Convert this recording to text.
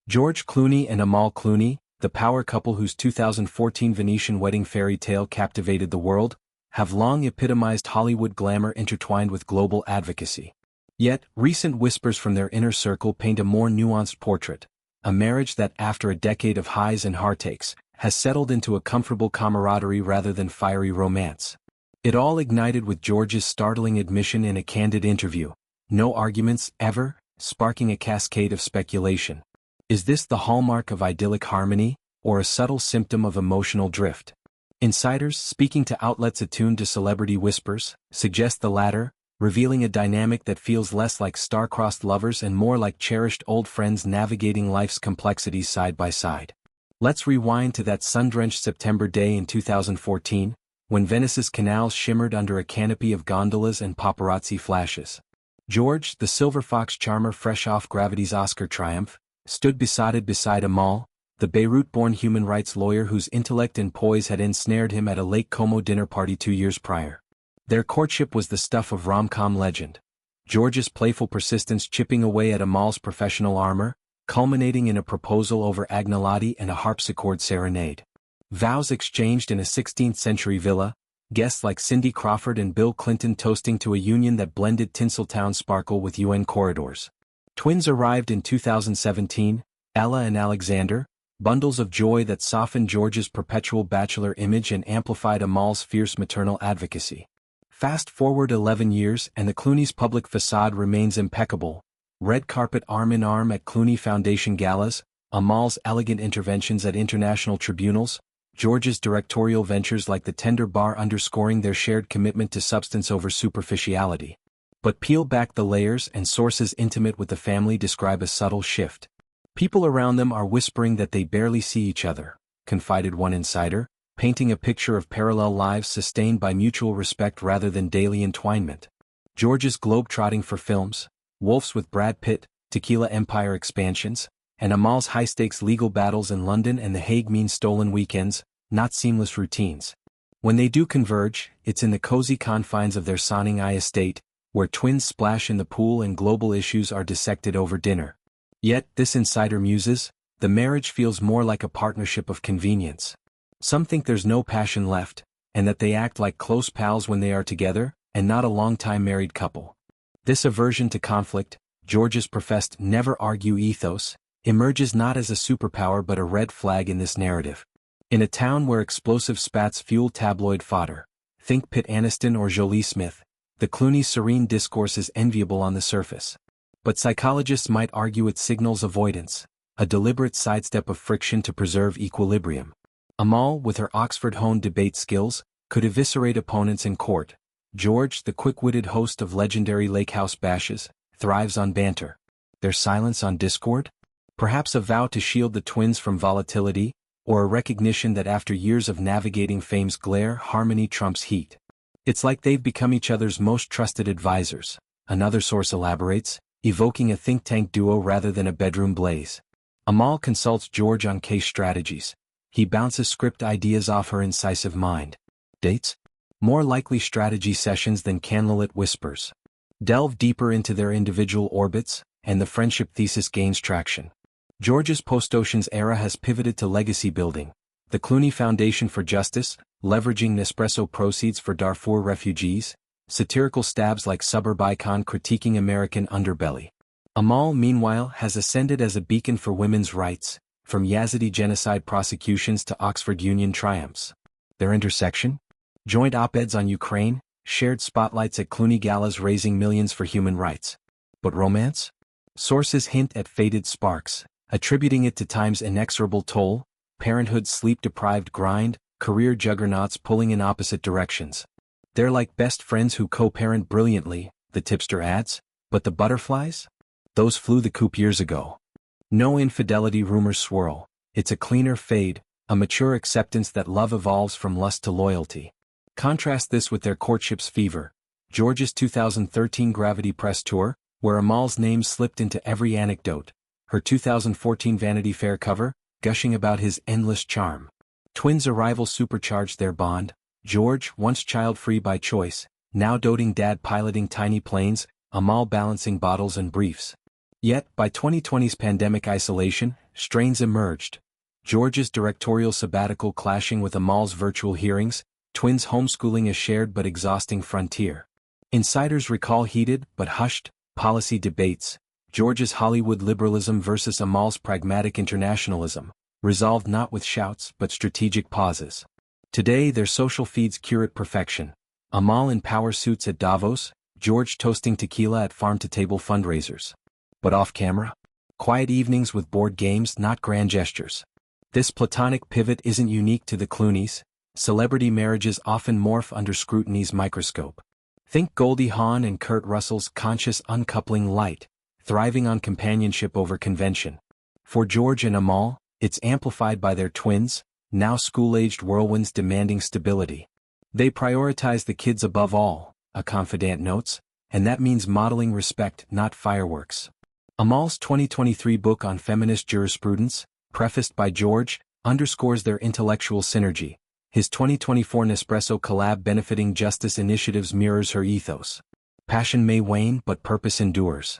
George Clooney and Amal Clooney, the power couple whose 2014 Venetian wedding fairy tale captivated the world, have long epitomized Hollywood glamour intertwined with global advocacy. Yet, recent whispers from their inner circle paint a more nuanced portrait, a marriage that, after a decade of highs and heartaches, has settled into a comfortable camaraderie rather than fiery romance. It all ignited with George's startling admission in a candid interview, "No arguments, ever," sparking a cascade of speculation. Is this the hallmark of idyllic harmony, or a subtle symptom of emotional drift? Insiders, speaking to outlets attuned to celebrity whispers, suggest the latter, revealing a dynamic that feels less like star-crossed lovers and more like cherished old friends navigating life's complexities side by side. Let's rewind to that sun-drenched September day in 2014, when Venice's canals shimmered under a canopy of gondolas and paparazzi flashes. George, the silver fox charmer fresh off Gravity's Oscar triumph, stood beside Amal, the Beirut-born human rights lawyer whose intellect and poise had ensnared him at a Lake Como dinner party 2 years prior. Their courtship was the stuff of rom-com legend, George's playful persistence chipping away at Amal's professional armor, culminating in a proposal over agnolotti and a harpsichord serenade. Vows exchanged in a 16th-century villa, guests like Cindy Crawford and Bill Clinton toasting to a union that blended Tinseltown sparkle with UN corridors. Twins arrived in 2017, Ella and Alexander, bundles of joy that softened George's perpetual bachelor image and amplified Amal's fierce maternal advocacy. Fast forward 11 years and the Clooneys' public facade remains impeccable. Red carpet arm-in-arm at Clooney Foundation galas, Amal's elegant interventions at international tribunals, George's directorial ventures like the Tender Bar underscoring their shared commitment to substance over superficiality. But peel back the layers and sources intimate with the family describe a subtle shift. People around them are whispering that they barely see each other, confided one insider, painting a picture of parallel lives sustained by mutual respect rather than daily entwinement. George's globe-trotting for films, Wolves with Brad Pitt, Tequila Empire expansions, and Amal's high-stakes legal battles in London and The Hague mean stolen weekends, not seamless routines. When they do converge, it's in the cozy confines of their Sonning estate, where twins splash in the pool and global issues are dissected over dinner. Yet, this insider muses, the marriage feels more like a partnership of convenience. Some think there's no passion left, and that they act like close pals when they are together, and not a long-time married couple. This aversion to conflict, George's professed never-argue ethos, emerges not as a superpower but a red flag in this narrative. In a town where explosive spats fuel tabloid fodder, think Pitt Aniston or Jolie Smith, the Clooney's serene discourse is enviable on the surface. But psychologists might argue it signals avoidance, a deliberate sidestep of friction to preserve equilibrium. Amal, with her Oxford-honed debate skills, could eviscerate opponents in court. George, the quick-witted host of legendary Lake House bashes, thrives on banter. Their silence on discord? Perhaps a vow to shield the twins from volatility, or a recognition that after years of navigating fame's glare, harmony trumps heat. It's like they've become each other's most trusted advisors, another source elaborates, evoking a think tank duo rather than a bedroom blaze. Amal consults George on case strategies. He bounces script ideas off her incisive mind. Dates? More likely strategy sessions than candlelit whispers. Delve deeper into their individual orbits, and the friendship thesis gains traction. George's post-Ocean's era has pivoted to legacy building. The Clooney Foundation for Justice, leveraging Nespresso proceeds for Darfur refugees, satirical stabs like suburb icon critiquing American underbelly. Amal, meanwhile, has ascended as a beacon for women's rights, from Yazidi genocide prosecutions to Oxford Union triumphs. Their intersection? Joint op-eds on Ukraine, shared spotlights at Clooney galas raising millions for human rights. But romance? Sources hint at faded sparks, attributing it to time's inexorable toll, parenthood's sleep-deprived grind, career juggernauts pulling in opposite directions. They're like best friends who co-parent brilliantly, the tipster adds, but the butterflies? Those flew the coop years ago. No infidelity rumors swirl, it's a cleaner fade, a mature acceptance that love evolves from lust to loyalty. Contrast this with their courtship's fever, George's 2013 Gravity Press Tour, where Amal's name slipped into every anecdote, her 2014 Vanity Fair cover, gushing about his endless charm. Twins' arrival supercharged their bond, George, once child-free by choice, now doting dad piloting tiny planes, Amal balancing bottles and briefs. Yet, by 2020's pandemic isolation, strains emerged. George's directorial sabbatical clashing with Amal's virtual hearings, twins homeschooling a shared but exhausting frontier. Insiders recall heated, but hushed, policy debates. George's Hollywood liberalism versus Amal's pragmatic internationalism, resolved not with shouts but strategic pauses. Today their social feeds curate perfection. Amal in power suits at Davos, George toasting tequila at farm-to-table fundraisers. But off-camera? Quiet evenings with board games, not grand gestures. This platonic pivot isn't unique to the Clooneys. Celebrity marriages often morph under scrutiny's microscope. Think Goldie Hawn and Kurt Russell's conscious uncoupling light, thriving on companionship over convention. For George and Amal, it's amplified by their twins, now school-aged whirlwinds demanding stability. They prioritize the kids above all, a confidant notes, and that means modeling respect, not fireworks. Amal's 2023 book on feminist jurisprudence, prefaced by George, underscores their intellectual synergy. His 2024 Nespresso collab benefiting justice initiatives mirrors her ethos. Passion may wane but purpose endures.